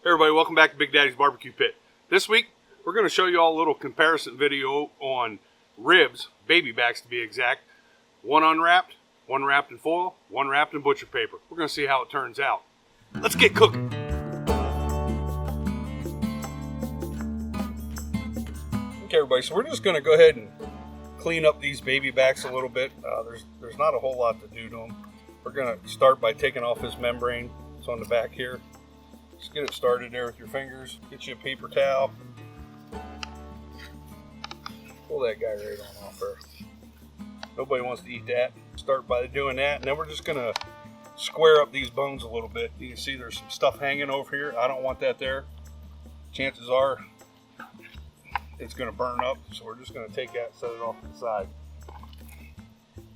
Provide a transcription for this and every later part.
Hey everybody, welcome back to Big Daddy's Barbecue Pit. This week, we're going to show you all a little comparison video on ribs, baby backs to be exact. One unwrapped, one wrapped in foil, one wrapped in butcher paper. We're going to see how it turns out. Let's get cooking. Okay everybody, so we're just going to go ahead and clean up these baby backs a little bit. There's not a whole lot to do to them. We're going to start by taking off this membrane. It's on the back here. Just get it started there with your fingers. Get you a paper towel. Pull that guy right on off there. Nobody wants to eat that. Start by doing that, and then we're just gonna square up these bones a little bit. You can see there's some stuff hanging over here. I don't want that there. Chances are it's gonna burn up, so we're just gonna take that and set it off to the side.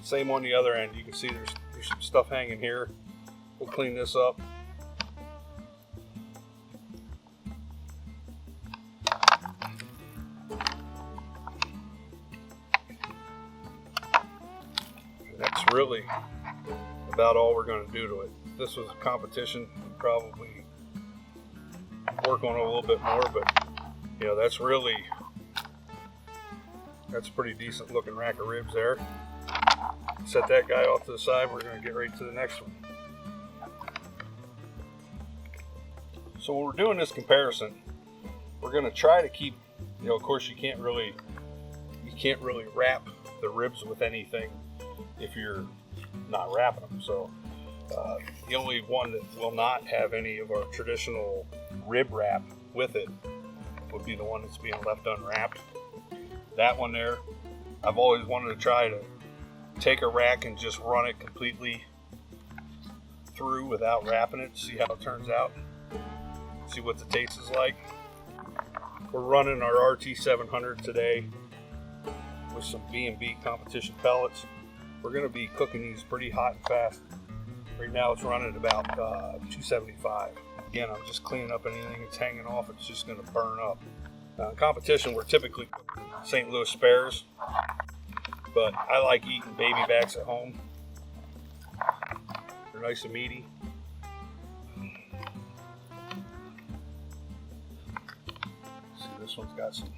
Same on the other end. You can see there's some stuff hanging here. We'll clean this up. That's really about all we're going to do to it. If this was a competition, we'd probably work on it a little bit more, but you know, that's a pretty decent looking rack of ribs there. Set that guy off to the side. We're going to get right to the next one. So when we're doing this comparison, we're going to try to keep, you know, of course you can't really wrap the ribs with anything if you're not wrapping them. So the only one that will not have any of our traditional rib wrap with it would be the one that's being left unwrapped. That one there, I've always wanted to try to take a rack and just run it completely through without wrapping it, see how it turns out, see what the taste is like. We're running our RT700 today with some B&B competition pellets. We're going to be cooking these pretty hot and fast. Right now it's running at about 275. Again, I'm just cleaning up anything that's hanging off. It's just going to burn up. In competition, we're typically cooking St. Louis spares, but I like eating baby backs at home. They're nice and meaty. See, this one's got some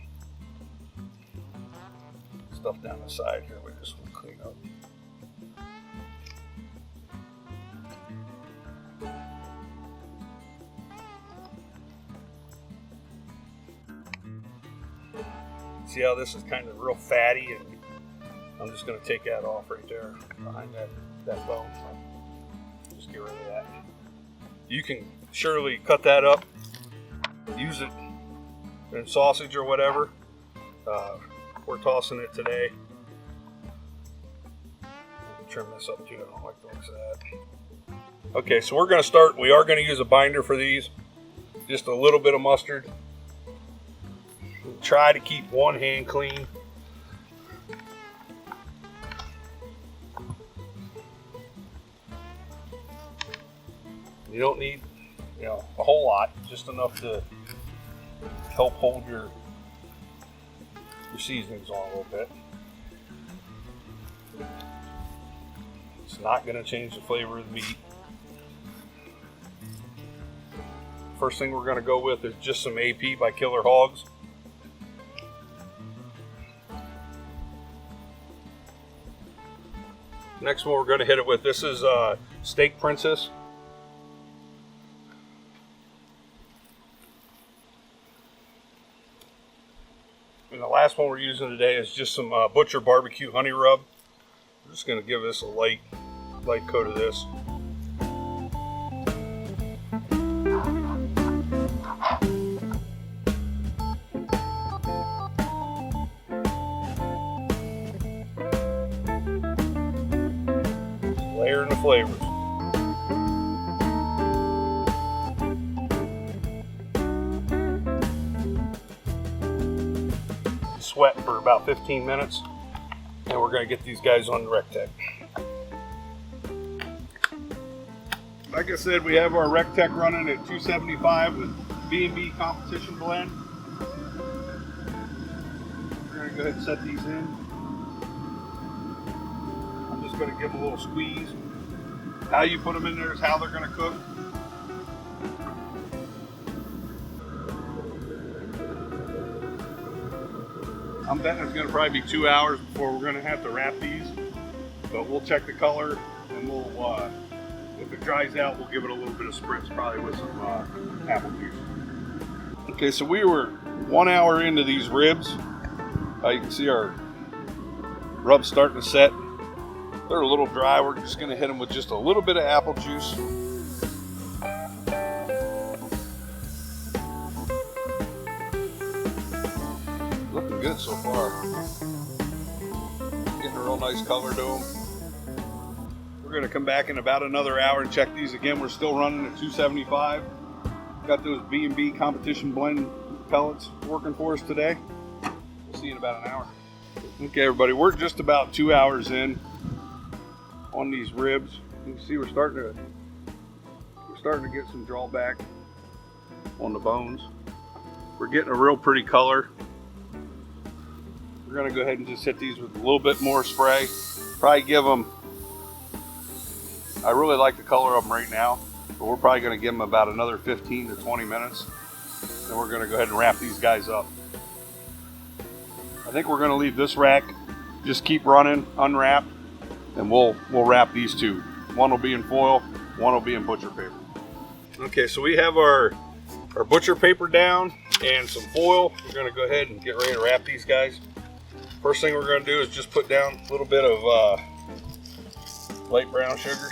stuff down the side here. We just want to clean up. See how this is kind of real fatty, and I'm just going to take that off right there behind that bone. Just get rid of that. You can surely cut that up, use it in sausage or whatever. We're tossing it today. Trim this up too. I don't like the looks of that. Okay, so we're going to start. We are going to use a binder for these. Just a little bit of mustard. We'll try to keep one hand clean. You don't need, you know, a whole lot. Just enough to help hold your seasonings on a little bit. It's not going to change the flavor of the meat. First thing we're going to go with is just some AP by Killer Hogs. Next one we're going to hit it with, this is Steak Princess. And the last one we're using today is just some Butcher BBQ Honey Rub. I'm just going to give this a light coat of this. Layering the flavors. Sweat for about 15 minutes, and we're going to get these guys on the Rectech. Like I said, we have our Rectech running at 275 with B&B competition blend. We're going to go ahead and set these in. I'm just going to give them a little squeeze. How you put them in there is how they're going to cook. I'm betting it's gonna probably be 2 hours before we're gonna have to wrap these, but we'll check the color and we'll, if it dries out, we'll give it a little bit of spritz, probably with some apple juice. Okay, so we were 1 hour into these ribs. You can see our rub's starting to set. They're a little dry. We're just gonna hit them with just a little bit of apple juice. Looking good so far. Getting a real nice color to them. We're gonna come back in about another hour and check these again. We're still running at 275. Got those B&B competition blend pellets working for us today. We'll see you in about an hour. Okay, everybody, we're just about 2 hours in on these ribs. You can see we're starting to get some drawback on the bones. We're getting a real pretty color. We're gonna go ahead and just hit these with a little bit more spray. Probably give them, I really like the color of them right now, but we're probably gonna give them about another 15 to 20 minutes. Then we're gonna go ahead and wrap these guys up. I think we're gonna leave this rack, just keep running, unwrapped, and we'll wrap these two. One will be in foil, one will be in butcher paper. Okay, so we have our butcher paper down and some foil. We're gonna go ahead and get ready to wrap these guys. First thing we're gonna do is just put down a little bit of light brown sugar.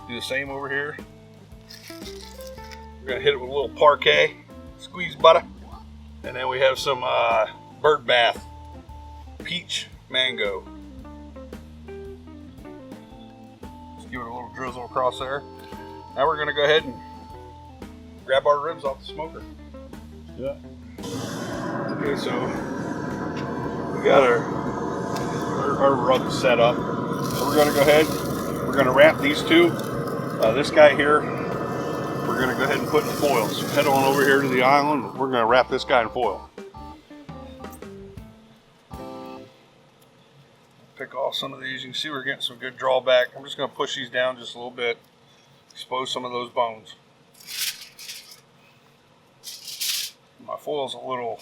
Do the same over here. We're gonna hit it with a little Parquet, squeeze butter. And then we have some Bird Bath peach mango. Just give it a little drizzle across there. Now we're gonna go ahead and grab our ribs off the smoker. Yeah. Okay, so we got our rub set up. So we're gonna go ahead, we're gonna wrap these two. This guy here, we're gonna go ahead and put in foil. So head on over here to the island. We're gonna wrap this guy in foil. Pick off some of these. You can see we're getting some good drawback. I'm just gonna push these down just a little bit, expose some of those bones. My foil's a little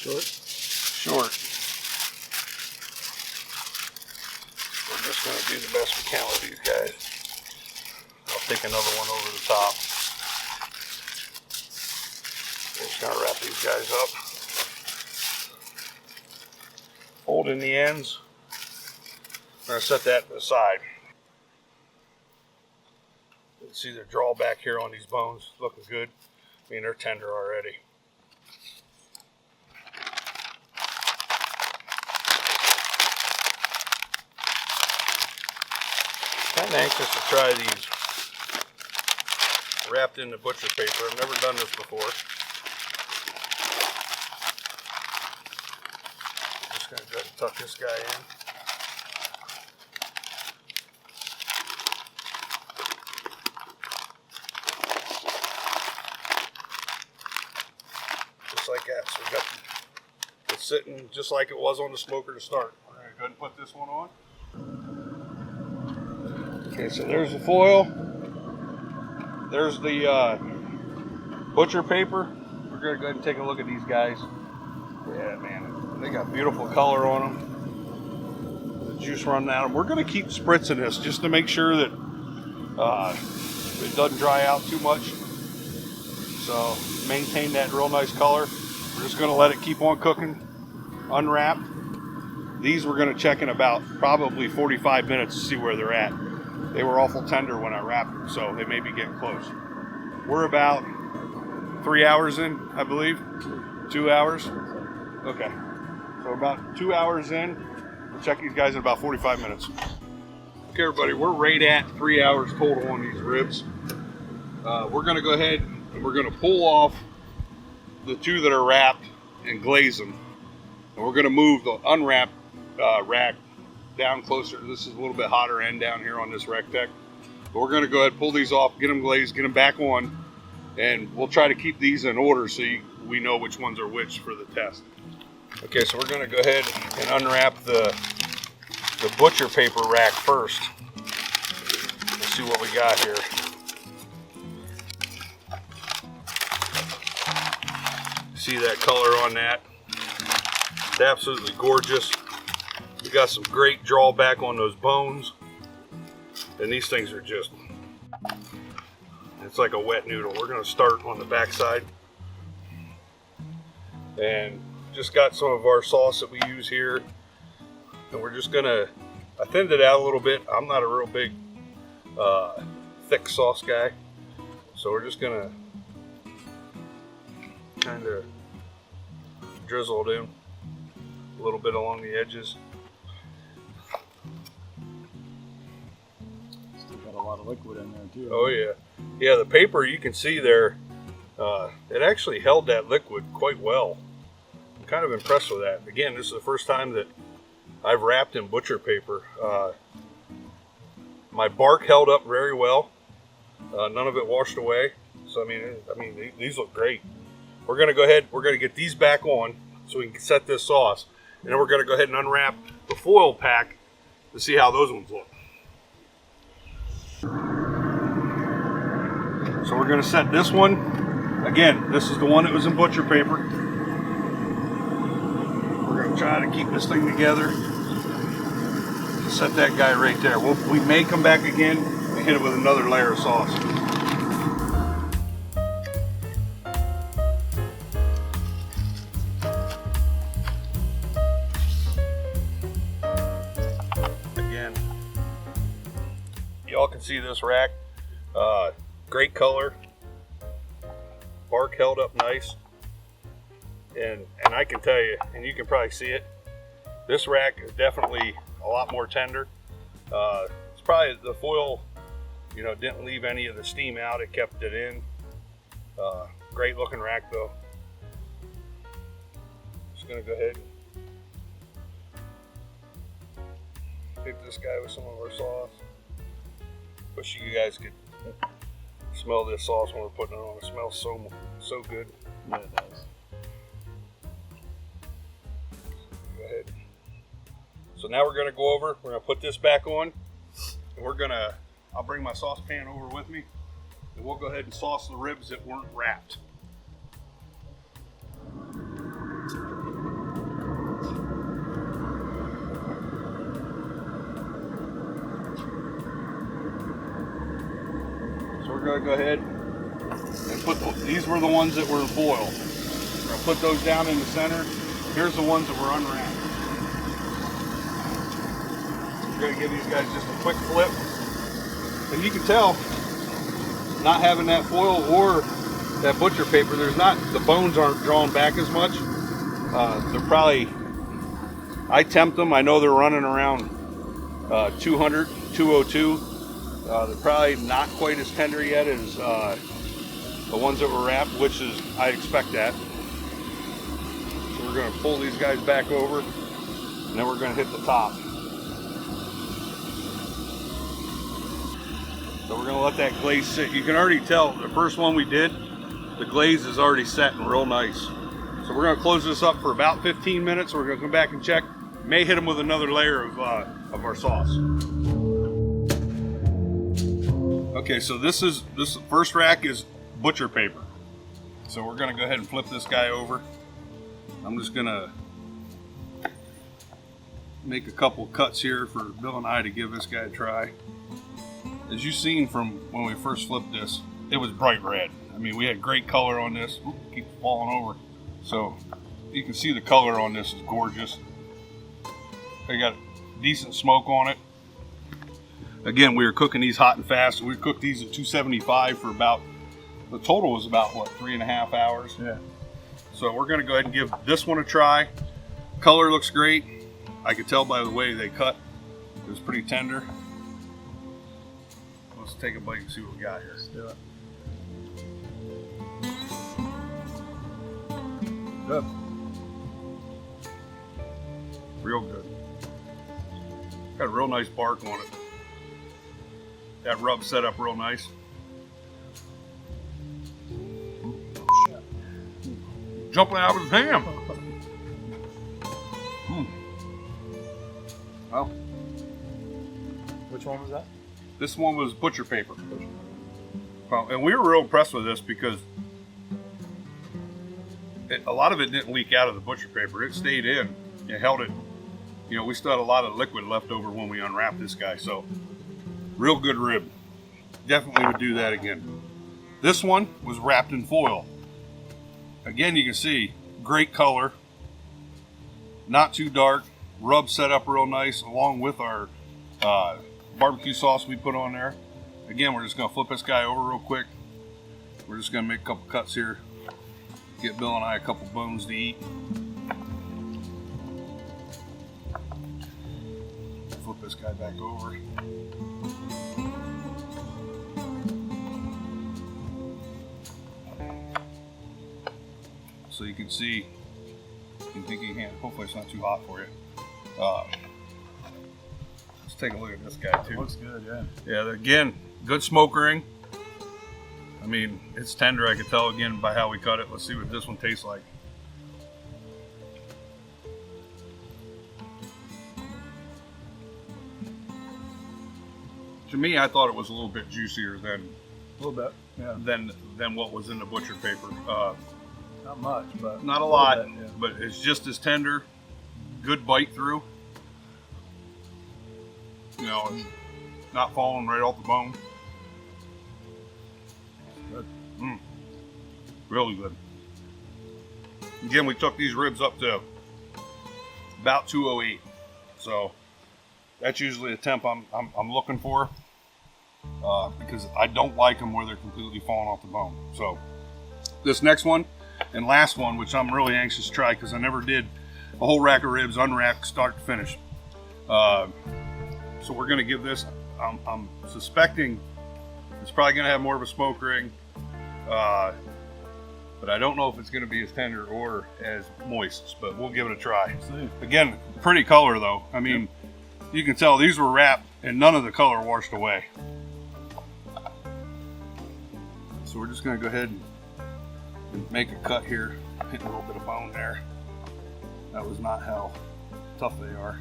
short. We're just gonna do the best we can with these guys. I'll take another one over the top. We're just gonna wrap these guys up. Fold in the ends. I'm gonna set that to the side. You can see the drawback here on these bones, looking good. I mean, they're tender already. Kind of anxious to try these wrapped in the butcher paper. I've never done this before. Just gonna go ahead and tuck this guy in. Just like that. So we got it sitting just like it was on the smoker to start. We're gonna go ahead and put this one on. Okay, so there's the foil. There's the butcher paper. We're gonna go ahead and take a look at these guys. Yeah, man, they got beautiful color on them. The juice running out of them. We're gonna keep spritzing this just to make sure that it doesn't dry out too much. So maintain that real nice color. We're just gonna let it keep on cooking, unwrapped. These we're gonna check in about probably 45 minutes to see where they're at. They were awful tender when I wrapped them, so they may be getting close. We're about 3 hours in, I believe. 2 hours. Okay, so about 2 hours in. We'll check these guys in about 45 minutes. Okay, everybody, we're right at 3 hours total on these ribs. We're gonna go ahead and we're gonna pull off the two that are wrapped and glaze them. And we're gonna move the unwrapped rack down closer. This is a little bit hotter end down here on this Rectech. But we're gonna go ahead and pull these off, get them glazed, get them back on, and we'll try to keep these in order so we know which ones are which for the test. Okay, so we're gonna go ahead and unwrap the butcher paper rack first. Let's see what we got here. see that color on that. It's absolutely gorgeous. We got some great drawback on those bones. And these things are just, it's like a wet noodle. We're gonna start on the back side. And just got some of our sauce that we use here. And we're just gonna, I thinned it out a little bit. I'm not a real big thick sauce guy. So we're just gonna kind of drizzle it in a little bit along the edges. Still got a lot of liquid in there too. Oh yeah. Yeah, the paper you can see there, it actually held that liquid quite well. I'm kind of impressed with that. Again, this is the first time that I've wrapped in butcher paper. My bark held up very well. None of it washed away. So I mean, these look great. We're gonna go ahead. We're gonna get these back on so we can set this sauce, and then we're gonna go ahead and unwrap the foil pack to see how those ones look. So we're gonna set this one. Again, this is the one that was in butcher paper. We're gonna try to keep this thing together. Set that guy right there. We may come back again and hit it with another layer of sauce. Again, y'all can see this rack. Great color. Bark held up nice. And I can tell you, and you can probably see it, this rack is definitely a lot more tender. It's probably the foil, didn't leave any of the steam out. It kept it in. Great looking rack though. Just gonna go ahead and hit this guy with some of our sauce. Wish you guys could smell this sauce when we're putting it on. It smells so good. Yeah, it does. Go ahead. So now we're gonna go over, we're gonna put this back on, and I'll bring my saucepan over with me, and we'll go ahead and sauce the ribs that weren't wrapped. So we're gonna go ahead and put these were the ones that were in foil. We're gonna put those down in the center. Here's the ones that were unwrapped. We're gonna give these guys just a quick flip. And you can tell, not having that foil or that butcher paper, the bones aren't drawn back as much. They're probably, I tempt them, I know they're running around 200, 202. They're probably not quite as tender yet as the ones that were wrapped, which is, I expect that. So we're gonna pull these guys back over, and then we're gonna hit the top. So we're gonna let that glaze sit. You can already tell, the first one we did, the glaze is already setting real nice. So we're gonna close this up for about 15 minutes. We're gonna come back and check. May hit them with another layer of our sauce. Okay, so this first rack is butcher paper. So we're gonna go ahead and flip this guy over. I'm just gonna make a couple cuts here for Bill and I to give this guy a try. As you've seen from when we first flipped this, it was bright red. I mean, we had great color on this. Oop, keep falling over. So you can see the color on this is gorgeous. They got decent smoke on it. Again, we were cooking these hot and fast. We cooked these at 275 for about, the total was about what, 3.5 hours? Yeah. So we're gonna go ahead and give this one a try. Color looks great. I could tell by the way they cut. It was pretty tender. Let's take a bite and see what we got here. Let's do it. Good. Real good. Got a real nice bark on it. That rub set up real nice. Jumping out of his hand. Well, Which one was that? this one was butcher paper. Well, and we were real impressed with this because a lot of it didn't leak out of the butcher paper. It stayed in. It held it. You know, we still had a lot of liquid left over when we unwrapped this guy. So, real good rib. Definitely would do that again. This one was wrapped in foil. Again, you can see great color. Not too dark. Rub set up real nice along with our barbecue sauce we put on there. Again, we're just going to flip this guy over real quick. We're just going to make a couple cuts here. Get Bill and I a couple bones to eat. Flip this guy back over. So you can see, you think you can, hopefully it's not too hot for you. Let's take a look at this guy too. Looks good, yeah. Yeah, again, good smoke ring. I mean, it's tender, I can tell again by how we cut it. Let's see what this one tastes like. To me, I thought it was a little bit juicier than A little bit, yeah. than what was in the butcher paper. Not much, but Not a lot, bit, yeah. but it's just as tender. Good bite through. You know, and not falling right off the bone. Good. Really good. Again, we took these ribs up to about 208. So that's usually a temp I'm looking for, because I don't like them where they're completely falling off the bone. So this next one and last one, which I'm really anxious to try because I never did a whole rack of ribs unwrapped start to finish. So we're gonna give this, I'm suspecting it's probably gonna have more of a smoke ring, but I don't know if it's gonna be as tender or as moist, but we'll give it a try. Again, pretty color though. I mean, you can tell these were wrapped and none of the color washed away. So we're just gonna go ahead and make a cut here, hit a little bit of bone there. That was not how tough they are.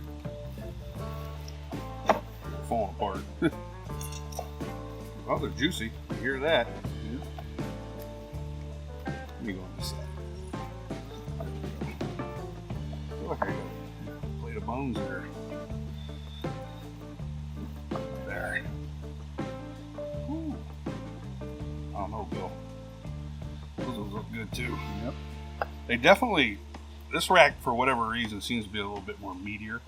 They're falling apart. Oh, they're juicy. You hear that? Let me go on this side. I feel like I got a plate of bones there. There. Whew. I don't know, Bill. Those look good too. Yep. They definitely, this rack for whatever reason seems to be a little bit more meatier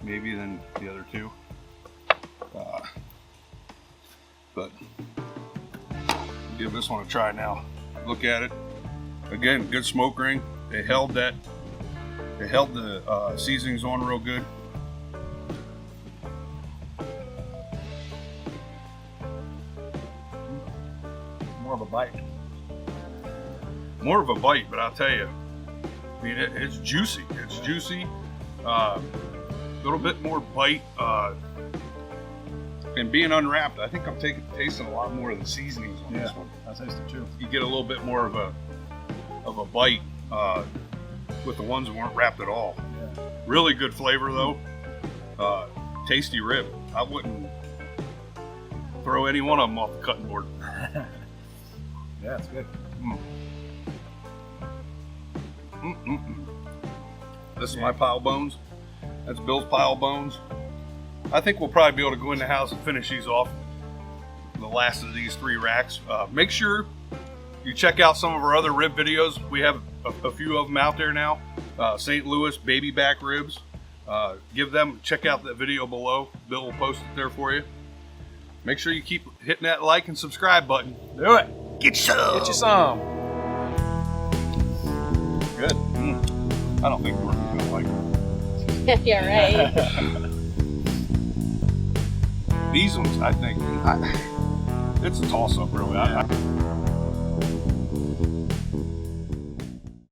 maybe than the other two. But give this one a try now. Look at it. Again, good smoke ring. They held that. They held the seasonings on real good. More of a bite. More of a bite, but I'll tell you, I mean, it's juicy. It's juicy. A little bit more bite. And being unwrapped, I think I'm tasting a lot more of the seasonings on this one. I taste it too. You get a little bit more of a bite with the ones that weren't wrapped at all. Yeah. Really good flavor though. Tasty rib. I wouldn't throw any one of them off the cutting board. Yeah, it's good. This is my pile of bones. That's Bill's pile of bones. I think we'll probably be able to go in the house and finish these off. The last of these 3 racks. Make sure you check out some of our other rib videos. We have a few of them out there now. St. Louis baby back ribs. Check out that video below. Bill will post it there for you. Make sure you keep hitting that like and subscribe button. Do it. Get some. Get you some. Good. I don't think we're gonna like it. Yeah, right. These ones, I think, it's a toss-up, really.